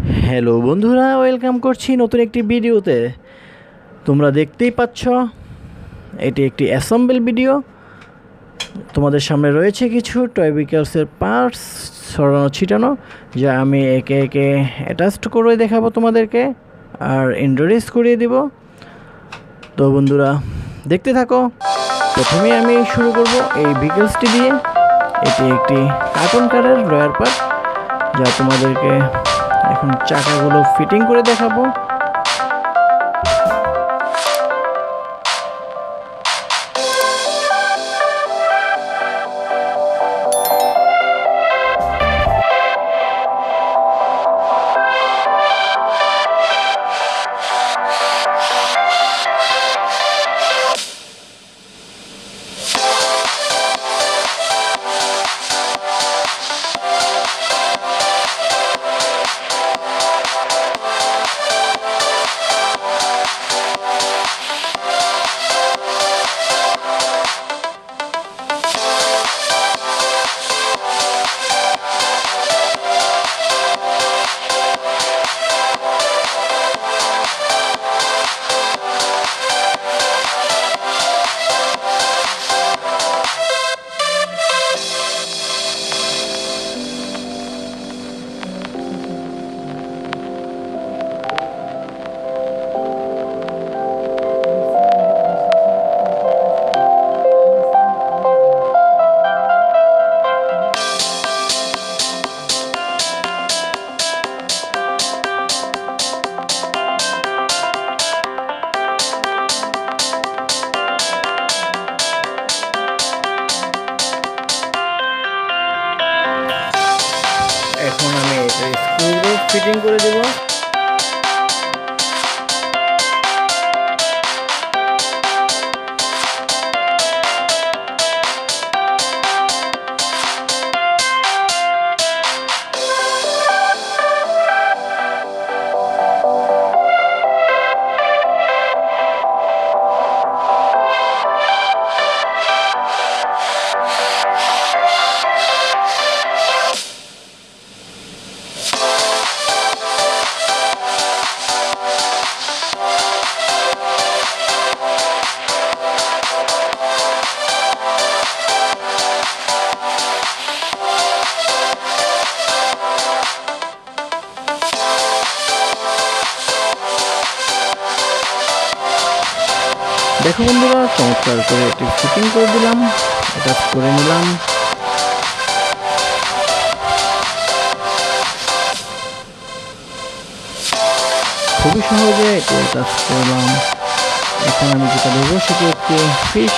Hello বন্ধুরা, welcome করছি নতুন একটি ভিডিওতে। তোমরা দেখতেই পাচ্ছ এটি একটি অ্যাসেম্বল ভিডিও। তোমাদের সামনে রয়েছে কিছু টয় ভেহিকলসের পার্টস ছড়ানো ছিটানো, যা আমি একে একে অ্যাটাচড করে দেখাবো তোমাদেরকে আর ইন্ট্রোডিউস করিয়ে দিব। তো বন্ধুরা দেখতে থাকো। প্রথমে আমি শুরু করব এই ভেহিকলসটি দিয়ে। এটি একটি কার্টুন কারের রয়ার পার্ট, যা তোমাদেরকে এখন চাকাগুলো ফিটিং করে দেখাবো। এখন আমি এটা স্ক্রু ফিটিং করে দেব। দেখো বন্ধুরা, চমৎকার করে এটি ফিটিং করে দিলাম, এটা করে নিলাম। খুবই সহজে এটি অ্যাটাচ করলাম। এখন আমি যেটা দেবো সেটি একটি ফিশ